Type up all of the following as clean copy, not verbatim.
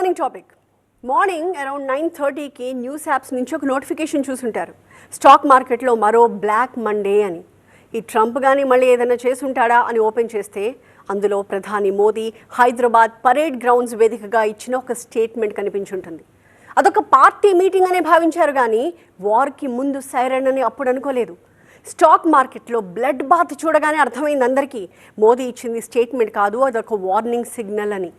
Burning topic. Morning around 9:30కి news apps నుంచి ఒక నోటిఫికేషన్ చూసుంటారు, స్టాక్ మార్కెట్లో మరో బ్లాక్ మండే అని. ఈ ట్రంప్ కానీ మళ్ళీ ఏదైనా చేసుంటాడా అని ఓపెన్ చేస్తే అందులో ప్రధాని మోదీ హైదరాబాద్ పరేడ్ గ్రౌండ్స్ వేదికగా ఇచ్చిన ఒక స్టేట్మెంట్ కనిపించుంటుంది. అదొక పార్టీ మీటింగ్ అనే భావించారు కానీ వార్కి ముందు సైరన్ అని అప్పుడు అనుకోలేదు. స్టాక్ మార్కెట్లో బ్లడ్ బాత్ చూడగానే అర్థమైంది అందరికీ, మోదీ ఇచ్చింది స్టేట్మెంట్ కాదు, అదొక వార్నింగ్ సిగ్నల్ అని.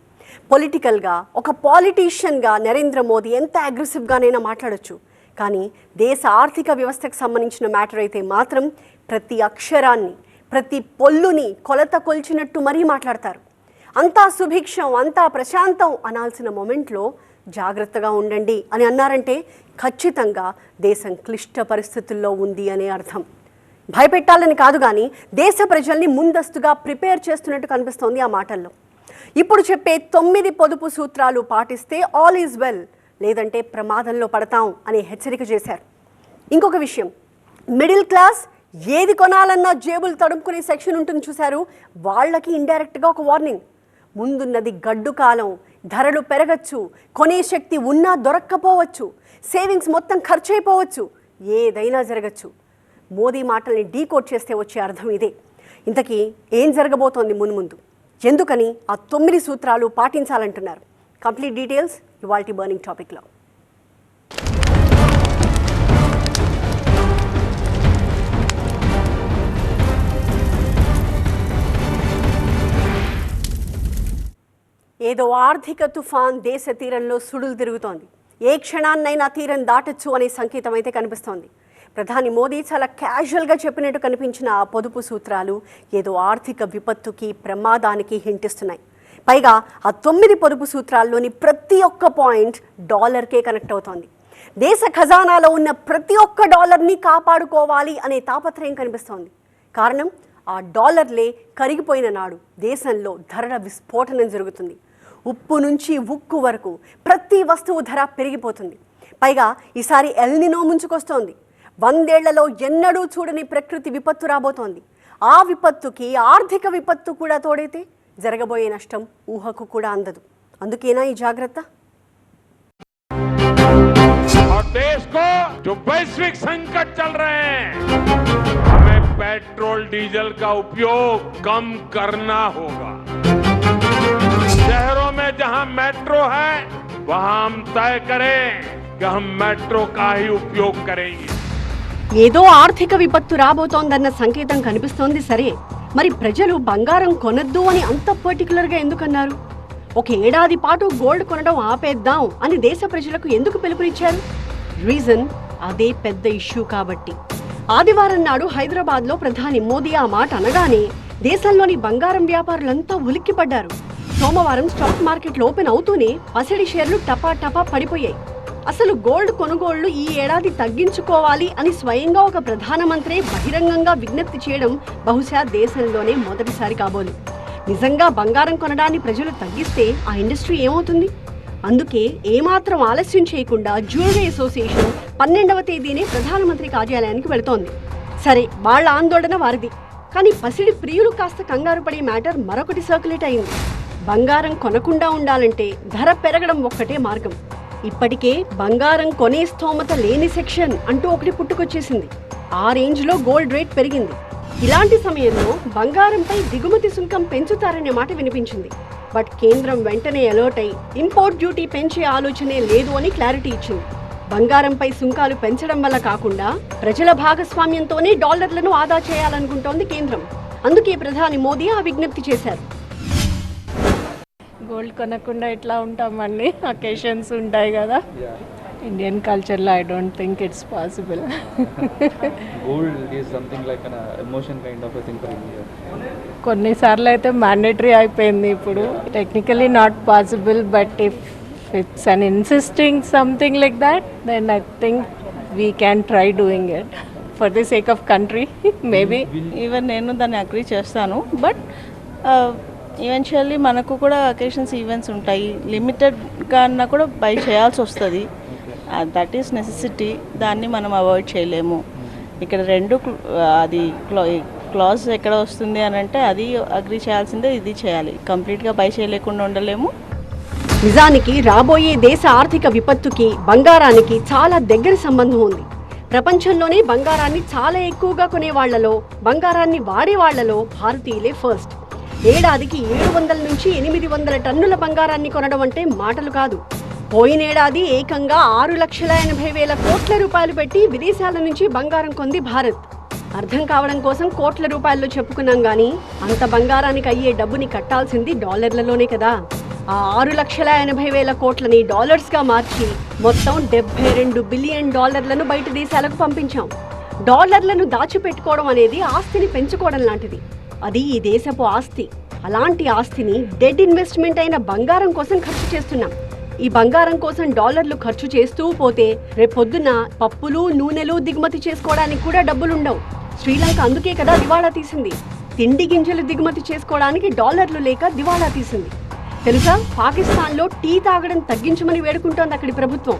పొలిటికల్గా ఒక పాలిటీషియన్గా నరేంద్ర మోదీ ఎంత అగ్రెసివ్గానైనా మాట్లాడొచ్చు, కానీ దేశ ఆర్థిక వ్యవస్థకు సంబంధించిన మ్యాటర్ అయితే మాత్రం ప్రతి అక్షరాన్ని ప్రతి పొల్లుని కొలత కొల్చినట్టు మరీ మాట్లాడతారు. అంతా సుభిక్షం, అంతా ప్రశాంతం అనాల్సిన మొమెంట్లో జాగ్రత్తగా ఉండండి అని అన్నారంటే ఖచ్చితంగా దేశం క్లిష్ట పరిస్థితుల్లో ఉంది అనే అర్థం. భయపెట్టాలని కాదు కానీ దేశ ప్రజల్ని ముందస్తుగా ప్రిపేర్ చేస్తున్నట్టు కనిపిస్తోంది ఆ మాటల్లో. ఇప్పుడు చెప్పే 9 పొదుపు సూత్రాలు పాటిస్తే ఆల్ ఈజ్ వెల్, లేదంటే ప్రమాదంలో పడతాం అనే హెచ్చరిక చేశారు. ఇంకొక విషయం, మిడిల్ క్లాస్ ఏది కొనాలన్నా జేబులు తడుపుకునే సెక్షన్ ఉంటుంది చూశారు, వాళ్ళకి ఇండైరెక్ట్గా ఒక వార్నింగ్. ముందున్నది గడ్డు కాలం, ధరలు పెరగచ్చు, కొనే శక్తి ఉన్నా దొరక్కపోవచ్చు, సేవింగ్స్ మొత్తం ఖర్చు అయిపోవచ్చు, ఏదైనా జరగచ్చు. మోదీ మాటల్ని డీకోడ్ చేస్తే వచ్చే అర్థం ఇదే. ఇంతకీ ఏం జరగబోతోంది మున్ముందు, ఎందుకని ఆ 9 సూత్రాలు పాటించాలంటున్నారు? కంప్లీట్ డీటెయిల్స్ ఇవాల్టి బర్నింగ్ టాపిక్లో. ఏదో ఆర్థిక తుఫాన్ దేశ తీరంలో సుడులు తిరుగుతోంది. ఏ క్షణాన్నైనా తీరం దాటచ్చు అనే సంకేతం అయితే కనిపిస్తోంది. ప్రధాని మోదీ చాలా క్యాజువల్గా చెప్పినట్టు కనిపించిన ఆ పొదుపు సూత్రాలు ఏదో ఆర్థిక విపత్తుకి, ప్రమాదానికి హింటిస్తున్నాయి. పైగా ఆ 9 పొదుపు సూత్రాల్లోని ప్రతి ఒక్క పాయింట్ డాలర్కే కనెక్ట్ అవుతోంది. దేశ ఖజానాలో ఉన్న ప్రతి ఒక్క డాలర్ని కాపాడుకోవాలి అనే తాపత్రయం కనిపిస్తోంది. కారణం, ఆ డాలర్లే కరిగిపోయిన నాడు దేశంలో ధరల విస్ఫోటనం జరుగుతుంది. ఉప్పు నుంచి ఉక్కు వరకు ప్రతి వస్తువు ధర పెరిగిపోతుంది. పైగా ఈసారి ఎల్నినో ముంచుకొస్తోంది. 100 ఏళ్లలో ఎన్నడూ చూడని ప్రకృతి విపత్తు రాబోతోంది. ఆ విపత్తుకి ఆర్థిక విపత్తు కూడా తోడైతే జరగబోయే నష్టం ఊహకు కూడా అందదు. అందుకేనా ఈ జాగ్రత్త? देश को जो वैश्विक संकट चल रहे हैं, हमें पेट्रोल डीजल का उपयोग कम करना होगा. शहरों में जहां मेट्रो है वहां हम तय करें कि हम मेट्रो का ही उपयोग करेंगे. ఏదో ఆర్థిక విపత్తు రాబోతోందన్న సంకేతం కనిపిస్తోంది సరే, మరి ప్రజలు బంగారం కొనద్దు అని అంత పర్టికులర్గా ఎందుకన్నారు? ఒక ఏడాది పాటు గోల్డ్ కొనడం ఆపేద్దాం అని దేశ ప్రజలకు ఎందుకు పిలుపునిచ్చారు? రీజన్ అదే పెద్ద ఇష్యూ కాబట్టి. ఆదివారం నాడు హైదరాబాద్లో ప్రధాని మోదీ ఆ మాట అనగానే దేశంలోని బంగారం వ్యాపారులంతా ఉలిక్కిపడ్డారు. సోమవారం స్టాక్ మార్కెట్లు ఓపెన్ అవుతూనే పసిడి షేర్లు టపా టపా పడిపోయాయి. అసలు గోల్డ్ కొనుగోళ్లు ఈ ఏడాది తగ్గించుకోవాలి అని స్వయంగా ఒక ప్రధానమంత్రి బహిరంగంగా విజ్ఞప్తి చేయడం బహుశా దేశంలోనే మొదటిసారి కాబోలు. నిజంగా బంగారం కొనడాన్ని ప్రజలు తగ్గిస్తే ఆ ఇండస్ట్రీ ఏమవుతుంది? అందుకే ఏమాత్రం ఆలస్యం చేయకుండా జ్యువెలరీ అసోసియేషన్ 12వ తేదీనే ప్రధానమంత్రి కార్యాలయానికి వెళుతోంది. సరే, వాళ్ళ ఆందోళన వారిది, కానీ పసిడి ప్రియులు కాస్త కంగారు పడే మ్యాటర్ మరొకటి సర్క్యులేట్ అయింది. బంగారం కొనకుండా ఉండాలంటే ధర పెరగడం ఒక్కటే మార్గం. ఇప్పటికే బంగారం కొనే స్థోమత లేని సెక్షన్ అంటూ ఒకటి పుట్టుకొచ్చేసింది. ఆ రేంజ్లో గోల్డ్ రేట్ పెరిగింది. ఇలాంటి సమయంలో బంగారంపై దిగుమతి సుంకం పెంచుతారనే మాట వినిపించింది. బట్ కేంద్రం వెంటనే అలర్ట్ అయి ఇంపోర్ట్ డ్యూటీ పెంచే ఆలోచనే లేదు అని క్లారిటీ ఇచ్చింది. బంగారంపై సుంకాలు పెంచడం వల్ల కాకుండా ప్రజల భాగస్వామ్యంతోనే డాలర్లను ఆదా చేయాలనుకుంటోంది కేంద్రం. అందుకే ప్రధాని మోదీ ఆ విజ్ఞప్తి చేశారు. గోల్డ్ కొనకుండా ఎట్లా ఉంటామండి, అకేషన్స్ ఉంటాయి కదా. ఇండియన్ కల్చర్లో I don't think it's possible. Gold is something like an emotion kind of a thing for India. కొన్నిసార్లు అయితే మ్యాండేటరీ అయిపోయింది. ఇప్పుడు technically not possible, but if it's on insisting something like that then I think we can try doing it for the sake of country maybe. Even నేను దాన్ని agree చేస్తాను, but eventually మనకు కూడా occasions events ఉంటాయి. లిమిటెడ్గా అన్నా కూడా by చేయాల్సి వస్తుంది. That is necessity. దాన్ని మనం అవాయిడ్ చేయలేము. ఇక్కడ రెండు అది క్లాజ్ ఎక్కడ వస్తుంది అని అంటే అది అగ్రీ చేయాల్సిందే, ఇది చేయాలి. కంప్లీట్గా బై చేయలేకుండా ఉండలేము. నిజానికి రాబోయే దేశ ఆర్థిక విపత్తుకి బంగారానికి చాలా దగ్గర సంబంధం ఉంది. ప్రపంచంలోనే బంగారాన్ని చాలా ఎక్కువగా కొనేవాళ్లలో, బంగారాన్ని వాడేవాళ్లలో భారతీయులే ఫస్ట్. ఏడాదికి 700 నుంచి 800 టన్నుల బంగారాన్ని కొనడం అంటే మాటలు కాదు. పోయినేడాది ఏకంగా 6,80,000 కోట్ల రూపాయలు పెట్టి విదేశాల నుంచి బంగారం కొంది భారత్. అర్థం కావడం కోసం కోట్ల రూపాయల్లో చెప్పుకున్నాం కానీ అంత బంగారానికి అయ్యే డబ్బుని కట్టాల్సింది డాలర్లలోనే కదా. ఆ 6,80,000 కోట్లని డాలర్స్గా మార్చి మొత్తం $72 బిలియన్ బయట దేశాలకు పంపించాం. డాలర్లను దాచిపెట్టుకోవడం అనేది ఆస్తిని పెంచుకోవడం లాంటిది. అది ఈ దేశపు ఆస్తి. అలాంటి ఆస్తిని డెడ్ ఇన్వెస్ట్మెంట్ అయిన బంగారం కోసం ఖర్చు చేస్తున్నాం. ఈ బంగారం కోసం డాలర్లు ఖర్చు చేస్తూ పోతే రేపొద్దున పప్పులు నూనెలు దిగుమతి చేసుకోవడానికి కూడా డబ్బులుండవు. శ్రీలంక అందుకే కదా దివాళా తీసింది. తిండి గింజలు దిగుమతి చేసుకోవడానికి డాలర్లు లేక దివాళా తీసింది. తెలుసా, పాకిస్తాన్లో టీ తాగడం తగ్గించమని వేడుకుంటోంది అక్కడి ప్రభుత్వం.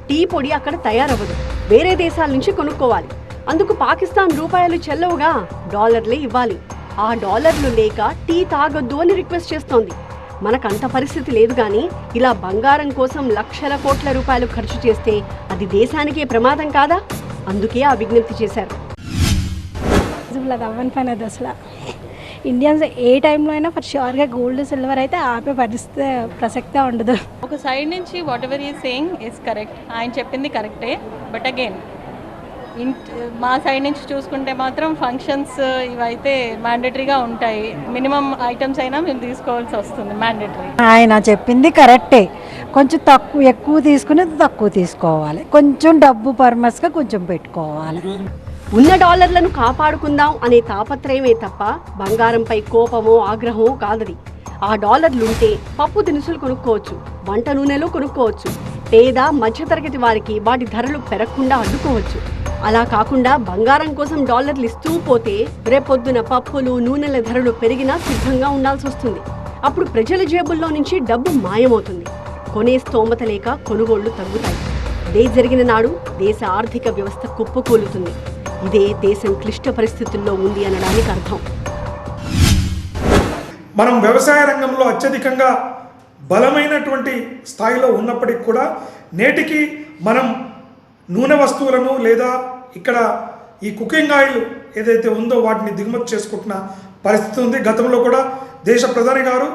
టీ పొడి అక్కడ తయారవ్వదు, వేరే దేశాల నుంచి కొనుక్కోవాలి. అందుకు పాకిస్తాన్ రూపాయలు చెల్లవుగా, డాలర్లే ఇవ్వాలి. ఆ డాలర్లు లేక టీ తాగొద్దు అని రిక్వెస్ట్ చేస్తోంది. మనకంత పరిస్థితి లేదు కానీ ఇలా బంగారం కోసం లక్షల కోట్ల రూపాయలు ఖర్చు చేస్తే అది దేశానికే ప్రమాదం కాదా? అందుకే ఆ విజ్ఞప్తి చేశారు. అవ్వని పని అది అసలు. ఇండియన్స్ ఏ టైంలో అయినా ఫర్ ష్యూర్గా గోల్డ్ సిల్వర్ అయితే ఆపే పరిస్థితి ప్రసక్తే ఉండదు. ఒక సైడ్ నుంచి వాట్ ఎవర్ ఈ సేయింగ్ ఇస్ కరెక్ట్, ఆయన చెప్పింది కరెక్టే. బట్ అగైన్ మా సైడ్ నుంచి చూసుకుంటే మాత్రం ఫంక్షన్స్ ఇవైతే మ్యాండేటరీగా ఉంటాయి. మినిమం ఐటమ్స్ అయినా మేము తీసుకోవాల్సి వస్తుంది మ్యాండేటరీ. ఆయన చెప్పింది కరెక్టే. కొంచెం ఎక్కువ తీసుకునేది తక్కువ తీసుకోవాలి, కొంచెం డబ్బు పర్మస్గా కొంచెం పెట్టుకోవాలి. ఉన్న డాలర్లను కాపాడుకుందాం అనే తాపత్రయమే తప్ప బంగారంపై కోపమో ఆగ్రహమో కాదది. ఆ డాలర్లుంటే పప్పు దినుసులు కొనుక్కోవచ్చు, వంట నూనెలు కొనుక్కోవచ్చు. పేద మధ్యతరగతి వారికి వాటి ధరలు పెరగకుండా అడ్డుకోవచ్చు. అలా కాకుండా బంగారం కోసం డాలర్లు ఇస్తూ పోతే రేపొద్దున పప్పులు నూనెల ధరలు పెరిగినా సిద్ధంగా ఉండాల్సి వస్తుంది. అప్పుడు ప్రజల జేబుల్లో నుంచి డబ్బు మాయమవుతుంది. కొనే స్తోమత లేక కొనుగోళ్లు తగ్గుతాయి. ఇదే జరిగిన నాడు దేశ ఆర్థిక వ్యవస్థ కుప్పకూలుతుంది. ఇదే దేశం క్లిష్ట పరిస్థితుల్లో ఉంది అనడానికి అర్థం. మనం వ్యవసాయ రంగంలో అత్యధికంగా బలమైనటువంటి స్థాయిలో ఉన్నప్పటికీ కూడా నేటికి మనం నూనె వస్తువులను లేదా ఇక్కడ ఈ కుకింగ్ ఆయిల్ ఏదైతే ఉందో వాటిని దిగుమతి చేసుకుంటున్న పరిస్థితి ఉంది. గతంలో కూడా దేశ ప్రధాని గారు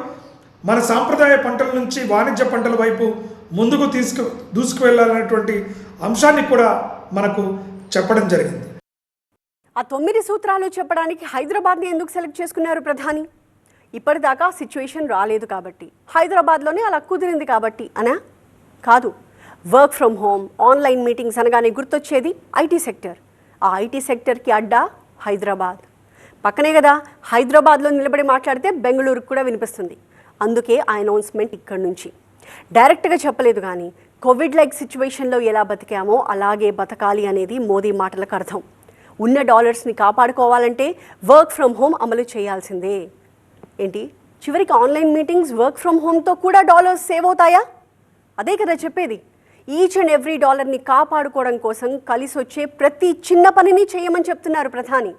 మన సాంప్రదాయ పంటల నుంచి వాణిజ్య పంటల వైపు ముందుకు దూసుకువెళ్ళాలనేటువంటి అంశాన్ని కూడా మనకు చెప్పడం జరిగింది. ఆ 9 సూత్రాలు చెప్పడానికి హైదరాబాద్ని ఎందుకు సెలెక్ట్ చేసుకున్నారు ప్రధాని? ఇప్పటిదాకా సిచ్యువేషన్ రాలేదు కాబట్టి, హైదరాబాద్లోనే అలా కుదిరింది కాబట్టి అనా? కాదు. Work from home, online meetings అనగానే గుర్తొచ్చేది ఐటీ సెక్టర్. ఆ ఐటీ సెక్టర్కి అడ్డా హైదరాబాద్. పక్కనే కదా, హైదరాబాద్లో నిలబడి మాట్లాడితే బెంగళూరుకు కూడా వినిపిస్తుంది. అందుకే ఆ అనౌన్స్మెంట్ ఇక్కడి నుంచి డైరెక్ట్గా చెప్పలేదు కానీ కోవిడ్ లైక్ సిచ్యువేషన్లో ఎలా బతికామో అలాగే బతకాలి అనేది మోదీ మాటలకు అర్థం. ఉన్న డాలర్స్ని కాపాడుకోవాలంటే వర్క్ ఫ్రమ్ హోమ్ అమలు చేయాల్సిందే. ఏంటి, చివరికి ఆన్లైన్ మీటింగ్స్ వర్క్ ఫ్రమ్ హోమ్తో కూడా డాలర్స్ సేవ్ అవుతాయా? అదే కదా చెప్పేది. ఈచ్ అండ్ ఎవ్రీ డాలర్ని కాపాడుకోవడం కోసం కలిసి వచ్చే ప్రతి చిన్న పనిని చేయమని చెప్తున్నారు ప్రధాని.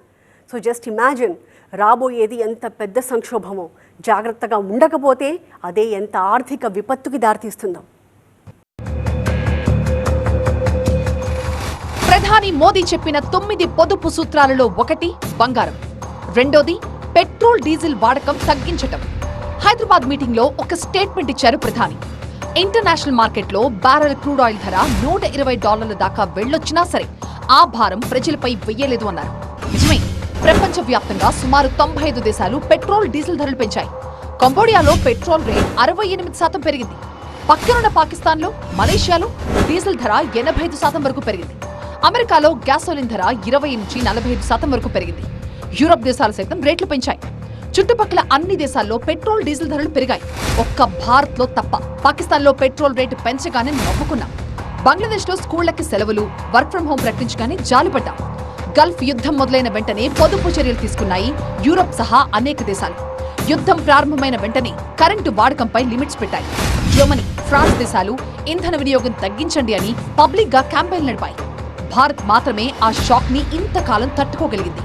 సో జస్ట్ ఇమాజిన్, రాబోయేది ఎంత పెద్ద సంక్షోభమో. జాగ్రత్తగా ఉండకపోతే అదే ఎంత ఆర్థిక విపత్తుకి దారితీస్తుందో. ప్రధాని మోదీ చెప్పిన 9 పొదుపు సూత్రాలలో ఒకటి బంగారం, రెండోది పెట్రోల్ డీజిల్ వాడకం తగ్గించటం. హైదరాబాద్ మీటింగ్ లో ఒక స్టేట్మెంట్ ఇచ్చారు ప్రధాని. ఇంటర్నేషనల్ మార్కెట్లో బ్యారెల్ క్రూడ్ ఆయిల్ ధర $120 దాకా వెళ్లొచ్చినా సరే ఆ భారం ప్రజలపై వెయ్యలేదు అన్నారు. నిజమే, ప్రపంచవ్యాప్తంగా సుమారు 95 దేశాలు పెట్రోల్ డీజిల్ ధరలు పెంచాయి. కంబోడియాలో పెట్రోల్ రేట్ 68% పెరిగింది. పక్కనున్న పాకిస్తాన్లో, మలేషియాలో డీజిల్ ధర 85% వరకు పెరిగింది. అమెరికాలో గ్యాసోలిన్ ధర 20 నుంచి 45% వరకు పెరిగింది. యూరప్ దేశాలు సైతం రేట్లు పెంచాయి. చుట్టుపక్కల అన్ని దేశాల్లో పెట్రోల్ డీజిల్ ధరలు పెరిగాయి. ఒక్క భారత్లో తప్ప. పాకిస్తాన్లో పెట్రోల్ రేటు పెంచగానే నవ్వుకున్నాం. బంగ్లాదేశ్లో స్కూళ్లకి సెలవులు, వర్క్ ఫ్రం హోం ప్రకటించగానే జాలిపడ్డాం. గల్ఫ్ యుద్ధం మొదలైన వెంటనే పొదుపు చర్యలు తీసుకున్నాయి యూరప్ సహా అనేక దేశాలు. యుద్ధం ప్రారంభమైన వెంటనే కరెంటు వాడకంపై లిమిట్స్ పెట్టాయి. జర్మనీ, ఫ్రాన్స్ దేశాలు ఇంధన వినియోగం తగ్గించండి అని పబ్లిక్ గా క్యాంపెయిన్ నడిపాయి. భారత్ మాత్రమే ఆ షాక్ ని ఇంతకాలం తట్టుకోగలిగింది.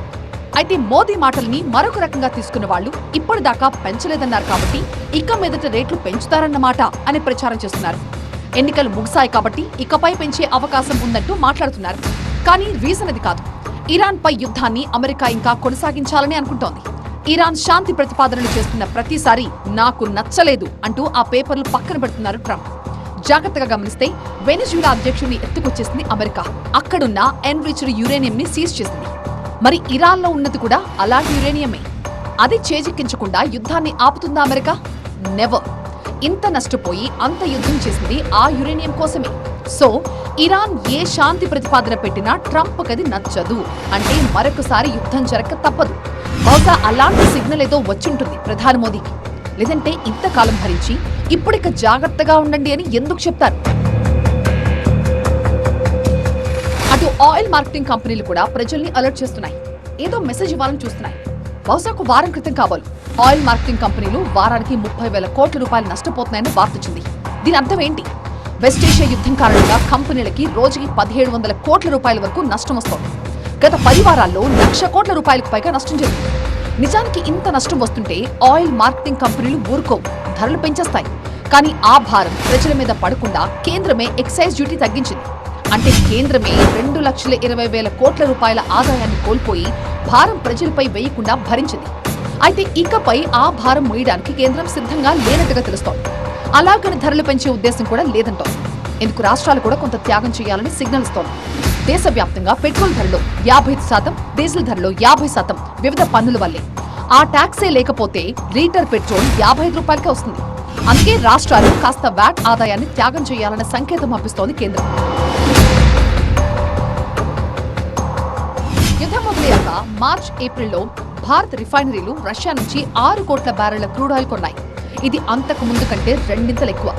అయితే మోదీ మాటల్ని మరొక రకంగా తీసుకున్న వాళ్ళు ఇప్పటిదాకా పెంచలేదన్నారు కాబట్టి ఇక మీదట రేట్లు పెంచుతారన్నమాట అని ప్రచారం చేస్తున్నారు. ఎన్నికలు ముగిశాయి కాబట్టి ఇకపై పెంచే అవకాశం ఉందంటూ మాట్లాడుతున్నారు. కానీ రీజన్ అది కాదు. ఇరాన్ పై యుద్ధాన్ని అమెరికా ఇంకా కొనసాగించాలని అనుకుంటోంది. ఇరాన్ శాంతి ప్రతిపాదనలు చేస్తున్న ప్రతిసారి నాకు నచ్చలేదు అంటూ ఆ పేపర్లు పక్కన పెడుతున్నారు ట్రంప్. జాగ్రత్తగా గమనిస్తే వెనిజులా అధ్యక్షుడిని ఎత్తుకొచ్చేసింది అమెరికా. అక్కడున్న ఎన్రిచ్డ్ యురేనియం ని సీజ్ చేసింది. మరి ఇరాన్లో ఉన్నది కూడా అలాంటి యురేనియమే. అది చేజిక్కించకుండా యుద్ధాన్ని ఆపుతుందా అమెరికా? నెవర్. ఇంత నష్టపోయి అంత యుద్ధం చేసింది ఆ యురేనియం కోసమే. సో ఇరాన్ ఏ శాంతి ప్రతిపాదన పెట్టినా ట్రంప్ కది నచ్చదు అంటే మరొకసారి యుద్ధం జరగక తప్పదు. బహుశా అలాంటి సిగ్నల్ ఏదో వచ్చుంటుంది ప్రధాని మోదీకి. లేదంటే ఇంతకాలం భరించి ఇప్పుడిక జాగ్రత్తగా ఉండండి అని ఎందుకు చెప్తారు? అటు ఆయిల్ మార్కెటింగ్ కంపెనీలు కూడా ప్రజల్ని అలర్ట్ చేస్తున్నాయి. ఏదో మెసేజ్ ఇవ్వాలని చూస్తున్నాయి. బహుశా ఒక వారం క్రితం కావాలి ఆయిల్ మార్కెటింగ్ కంపెనీలు వారానికి 30,000 కోట్ల రూపాయలు నష్టపోతున్నాయని వార్త వచ్చింది. దీని అర్థం ఏంటి? వెస్ట్ ఏషియా యుద్ధం కారణంగా కంపెనీలకి రోజుకి 1,700 కోట్ల రూపాయల వరకు నష్టం వస్తోంది. గత 10 వారాల్లో 1,00,000 కోట్ల రూపాయలకు పైగా నష్టం జరిగింది. నిజానికి ఇంత నష్టం వస్తుంటే ఆయిల్ మార్కెటింగ్ కంపెనీలు ఊరుకోవు, ధరలు పెంచేస్తాయి. కానీ ఆ భారం ప్రజల మీద పడకుండా కేంద్రమే ఎక్సైజ్ డ్యూటీ తగ్గించింది. అంటే కేంద్రమే 2,20,000 కోట్ల రూపాయల ఆదాయాన్ని కోల్పోయి భారం ప్రజలపై వేయకుండా భరించింది. అయితే ఇకపై ఆ భారం మోయడానికి కేంద్రం సిద్ధంగా లేనట్టుగా తెలుస్తోంది. అలాగని ధరలు పెంచే ఉద్దేశం కూడా లేదంటోంది. ఇందుకు రాష్ట్రాలు కూడా కొంత త్యాగం చేయాలని సిగ్నల్ ఇస్తోంది. దేశవ్యాప్తంగా పెట్రోల్ ధరలో 55%, డీజిల్ ధరలో 50% వివిధ పన్నుల వల్లే. ఆ ట్యాక్సే లేకపోతే లీటర్ పెట్రోల్ 55 రూపాయలకే వస్తుంది. అందుకే రాష్ట్రాలు కాస్త వ్యాట్ ఆదాయాన్ని త్యాగం చేయాలన్న సంకేతం పంపిస్తోంది కేంద్రం. యుద్ధం మొదలయ్యాక మార్చ్, ఏప్రిల్లో భారత్ రిఫైనరీలు రష్యా నుంచి 6 కోట్ల బ్యారెళ్ల క్రూడ్ ఆయిల్ కొన్నాయి. ఇది అంతకు ముందు కంటే 2 ఇంతలు ఎక్కువ.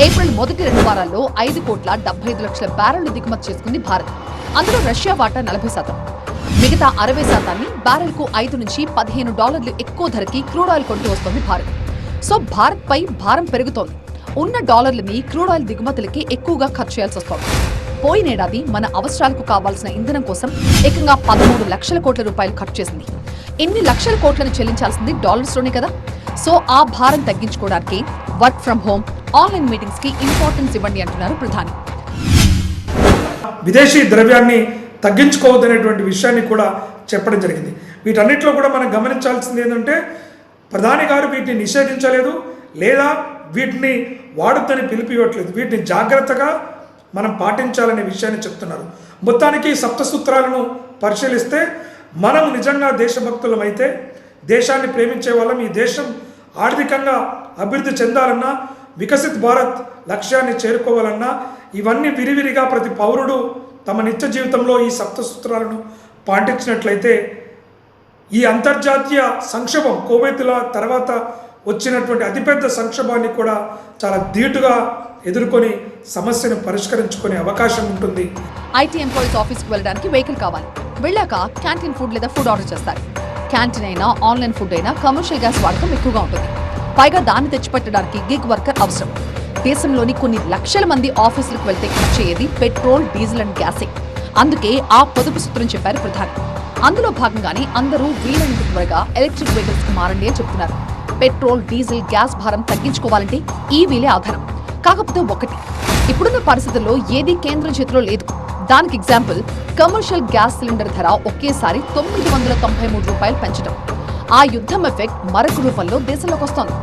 ఏప్రిల్ మొదటి 2 వారాల్లో 5 కోట్ల 75 లక్షల బ్యారెళ్లు దిగుమతి చేసుకుంది భారత్. అందులో రష్యా వాటా 40%. మిగతా 60%ని బ్యారెల్కు $5 నుంచి $15 ఎక్కువ ధరకి క్రూడ్ ఆయిల్ కొంటూ వస్తోంది భారత్. సో భారత్ పై భారం పెరుగుతోంది. ఉన్న డాలర్లని క్రూడ్ ఆయిల్ దిగుమతులకి ఎక్కువగా ఖర్చు చేయాల్సి వస్తోంది. పోయినేడాది మన అవసరాలకు కావాల్సిన ఇంధనం కోసం ఏకంగా 13 లక్షల కోట్ల రూపాయలు ఖర్చు చేసింది. ఇన్ని లక్షల కోట్లను చెల్లించాల్సింది డాలర్స్లోనే కదా. సో ఆ భారం తగ్గించుకోవడానికి work from home, online meetings కి ఇంపార్టెన్స్ ఇవ్వండి అంటున్నారు ప్రధాని. విదేశీ ద్రవ్యాన్ని తగ్గించుకోవద్దనేటువంటి విషయాన్ని కూడా చెప్పడం జరిగింది. వీటన్నిటిలో కూడా మనం గమనించాల్సింది ఏంటంటే ప్రధాని గారు వీటిని నిషేధించలేదు, లేదా వీటిని వాడొద్దని పిలిపివ్వట్లేదు. వీటిని జాగ్రత్తగా మనం పాటించాలనే విషయాన్ని చెప్తున్నారు. మొత్తానికి సప్తసూత్రాలను పరిశీలిస్తే మనం నిజంగా దేశభక్తులమైతే, దేశాన్ని ప్రేమించే వాళ్ళం, ఈ దేశం ఆర్థికంగా అభివృద్ధి చెందాలన్నా, వికసిత్ భారత్ లక్ష్యాన్ని చేరుకోవాలన్నా ఇవన్నీ విరివిరిగా ప్రతి పౌరుడు తమ నిత్య జీవితంలో ఈ సప్తసూత్రాలను పాటించినట్లయితే ఈ అంతర్జాతీయ సంక్షోభం కోవిడ్ల తర్వాత వచ్చినటువంటి అతిపెద్ద సంక్షోభాన్ని కూడా చాలా ధీటుగా ఎదుర్కొని సమస్యను పరిష్కరించుకునే అవకాశం ఉంటుంది. ఐటీ ఎంప్లాయీస్ ఆఫీస్కి వెళ్ళడానికి వెహికల్ కావాలి. వెళ్ళాక క్యాంటీన్ ఫుడ్ లేదా ఫుడ్ ఆర్డర్ చేస్తారు. క్యాంటీన్ అయినా, ఆన్లైన్ ఫుడ్ అయినా కమర్షియల్ గ్యాస్ వాడకం ఎక్కువగా ఉంటుంది. పైగా దాన్ని తెచ్చిపెట్టడానికి గిగ్ వర్కర్ అవసరం. దేశంలోని కొన్ని లక్షల మంది ఆఫీసులకు వెళ్తే ఖర్చు అయ్యేది పెట్రోల్, డీజిల్ అండ్ గ్యాసే. అందుకే ఆ పొదుపు సూత్రం చెప్పారు ప్రధాని. అందులో భాగంగానే అందరూ వీలైనంత త్వరగా ఎలక్ట్రిక్ వెహికల్స్ కు మారండి అని చెప్తున్నారు. పెట్రోల్, డీజిల్, గ్యాస్ భారం తగ్గించుకోవాలంటే ఈవీలే ఆధారం. కాకపోతే ఒకటి, ఇప్పుడున్న పరిస్థితుల్లో ఏదీ కేంద్రం చేతిలో లేదు. దానికి ఎగ్జాంపుల్ కమర్షియల్ గ్యాస్ సిలిండర్ ధర ఒకేసారి 993 రూపాయలు పెంచడం. ఆ యుద్ధం ఎఫెక్ట్ మరొక రూపంలో దేశంలోకి వస్తోంది.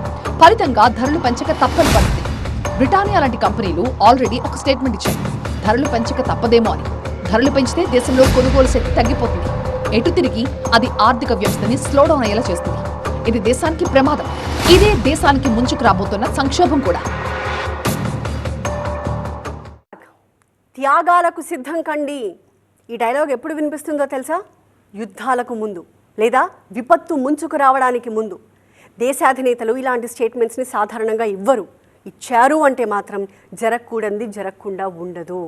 ఫలితంగా ధరలు పెంచక తప్పని పరిస్థితి. బ్రిటానియా లాంటి కంపెనీలు ఆల్రెడీ ఒక స్టేట్మెంట్ ఇచ్చాయి, ధరలు పెంచక తప్పదేమో అని. ధరలు పెంచితే దేశంలో కొనుగోలు శక్తి తగ్గిపోతుంది. ఎటు తిరిగి అది ఆర్థిక వ్యవస్థని స్లోడౌన్ అయ్యేలా చేస్తుంది. ఇది దేశానికి ప్రమాదం. ఇదే దేశానికి ముంచుకు రాబోతున్న సంక్షోభం కూడా. త్యాగాలకు సిద్ధం కండి. ఈ డైలాగ్ ఎప్పుడు వినిపిస్తుందో తెలుసా? యుద్ధాలకు ముందు లేదా విపత్తు ముంచుకు రావడానికి ముందు. దేశాధినేతలు ఇలాంటి స్టేట్మెంట్స్ని సాధారణంగా ఇవ్వరు. ఇచ్చారు అంటే మాత్రం జరగకూడనిది జరగకుండా ఉండదు.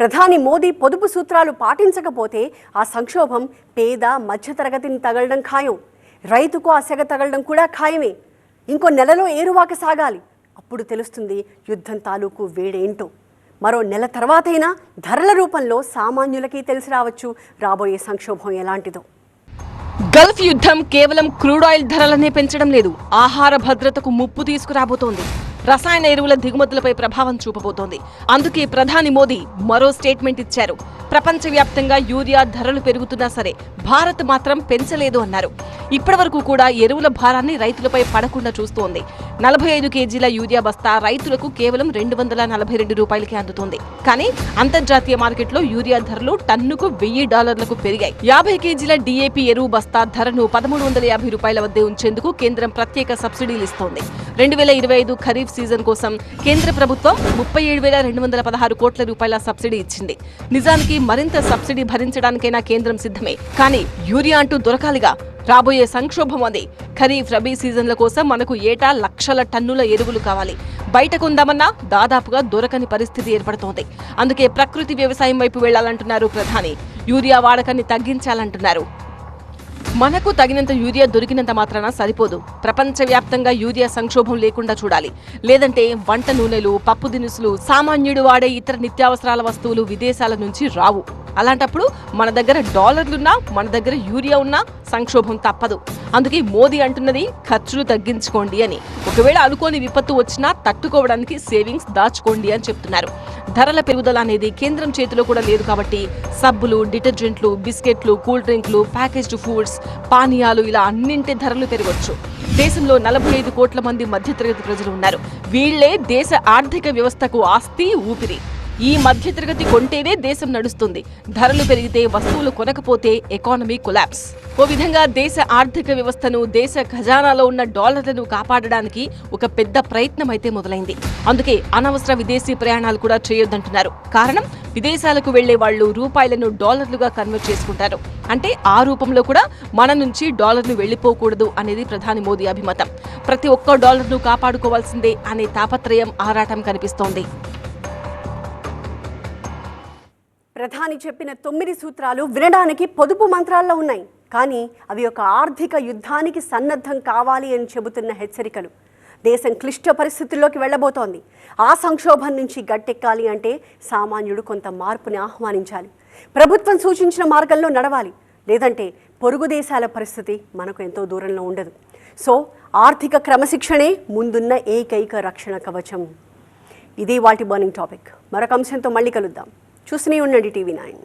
ప్రధాని మోదీ పొదుపు సూత్రాలు పాటించకపోతే ఆ సంక్షోభం పేద మధ్యతరగతిని తగలడం ఖాయం. రైతుకు ఆ సెగ తగలడం కూడా ఖాయమే. ఇంకో నెలలో ఏరువాక సాగాలి. అప్పుడు తెలుస్తుంది యుద్ధం తాలూకు వేడేంటో. మరో నెల తర్వాతైనా ధరల రూపంలో సామాన్యులకి తెలిసి రావచ్చు రాబోయే సంక్షోభం ఎలాంటిదో. గల్ఫ్ యుద్ధం కేవలం క్రూడ్ ఆయిల్ ధరలనే పెంచడం లేదు, ఆహార భద్రతకు ముప్పు తీసుకురాబోతోంది. రసాయన ఎరువుల దిగుమతులపై ప్రభావం చూపబోతోంది. అందుకే ప్రధాని మోదీ మరో స్టేట్మెంట్ ఇచ్చారు. ప్రపంచవ్యాప్తంగా యూరియా ధరలు పెరుగుతున్నా సరే భారత్ మాత్రం పెంచలేదు అన్నారు. ఇప్పటివరకు కూడా ఎరువుల భారాన్ని రైతులపై పడకుండా చూస్తోంది. 45 కేజీల యూరియా బస్తా రైతులకు కేవలం $242 అందుతుంది. కానీ అంతర్జాతీయ మార్కెట్లో యూరియా ధరలు టన్నుకు $1000 పెరిగాయి. 50 కేజీల DAP ఎరువు బస్తా ధరను $1350 వద్దే ఉంచేందుకు కేంద్రం ప్రత్యేక సబ్సిడీలు ఇస్తోంది. 2025 ఖరీఫ్ సీజన్ కోసం కేంద్ర ప్రభుత్వం 37,216 కోట్ల రూపాయల సబ్సిడీ ఇచ్చింది. నిజానికి మరింత సబ్సిడీ భరించడానికైనా కేంద్రం సిద్ధమే. కానీ యూరియా అంటూ దొరకాలిగా. రాబోయే సంక్షోభం అది. ఖరీఫ్ రబీ సీజన్ల కోసం మనకు ఏటా లక్షల టన్నుల ఎరువులు కావాలి. బయట కొందామన్నా దాదాపుగా దొరకని పరిస్థితి ఏర్పడుతోంది. అందుకే ప్రకృతి వ్యవసాయం వైపు వెళ్లాలంటున్నారు ప్రధాని. యూరియా వాడకాన్ని తగ్గించాలంటున్నారు. మనకు తగినంత యూరియా దొరికినంత మాత్రాన సరిపోదు. ప్రపంచవ్యాప్తంగా యూరియా సంక్షోభం లేకుండా చూడాలి. లేదంటే వంట నూనెలు, పప్పు దినుసులు, సామాన్యుడు వాడే ఇతర నిత్యావసరాల వస్తువులు విదేశాల నుంచి రావు. అలాంటప్పుడు మన దగ్గర డాలర్లున్నా, మన దగ్గర యూరియా ఉన్నా సంక్షోభం తప్పదు. అందుకే మోదీ అంటున్నది ఖర్చులు తగ్గించుకోండి అని. ఒకవేళ అనుకోని విపత్తు వచ్చినా తట్టుకోవడానికి సేవింగ్స్ దాచుకోండి అని చెప్తున్నారు. ధరల పెరుగుదల అనేది కేంద్రం చేతిలో కూడా లేదు కాబట్టి సబ్బులు, డిటర్జెంట్లు, బిస్కెట్లు, కూల్ డ్రింక్లు, ప్యాకేజ్డ్ ఫుడ్స్, పానీయాలు ఇలా అన్నింటి ధరలు పెరగొచ్చు. దేశంలో 45 కోట్ల మంది మధ్యతరగతి ప్రజలు ఉన్నారు. వీళ్లే దేశ ఆర్థిక వ్యవస్థకు ఆస్తి, ఊపిరి. ఈ మధ్యతరగతి కొంటేనే దేశం నడుస్తుంది. ధరలు పెరిగితే, వస్తువులు కొనకపోతే ఎకానమీ కొలాప్స్. ఓ విధంగా దేశ ఆర్థిక వ్యవస్థను, దేశ ఖజానాలో ఉన్న డాలర్లను కాపాడడానికి ఒక పెద్ద ప్రయత్నం అయితే మొదలైంది. అందుకే అనవసర విదేశీ ప్రయాణాలు కూడా చేయొద్దంటున్నారు. కారణం, విదేశాలకు వెళ్లే వాళ్లు రూపాయలను డాలర్లుగా కన్వర్ట్ చేసుకుంటారు. అంటే ఆ రూపంలో కూడా మన నుంచి డాలర్లు వెళ్లిపోకూడదు అనేది ప్రధాని మోదీ అభిమతం. ప్రతి ఒక్క డాలర్ను కాపాడుకోవాల్సిందే అనే తాపత్రయం, ఆరాటం కనిపిస్తోంది. ప్రధాని చెప్పిన 9 సూత్రాలు వినడానికి పొదుపు మంత్రాల్లో ఉన్నాయి. కానీ అవి ఒక ఆర్థిక యుద్ధానికి సన్నద్ధం కావాలి అని చెబుతున్న హెచ్చరికలు. దేశం క్లిష్ట పరిస్థితుల్లోకి వెళ్లబోతోంది. ఆ సంక్షోభం నుంచి గట్టెక్కాలి అంటే సామాన్యుడు కొంత మార్పుని ఆహ్వానించాలి. ప్రభుత్వం సూచించిన మార్గంలో నడవాలి. లేదంటే పొరుగు దేశాల పరిస్థితి మనకు ఎంతో దూరంలో ఉండదు. సో ఆర్థిక క్రమశిక్షణే ముందున్న ఏకైక రక్షణ కవచం. ఇది వాటి బర్నింగ్ టాపిక్. మరొక అంశంతో మళ్ళీ కలుద్దాం. చూస్తూనే ఉండండి TV9.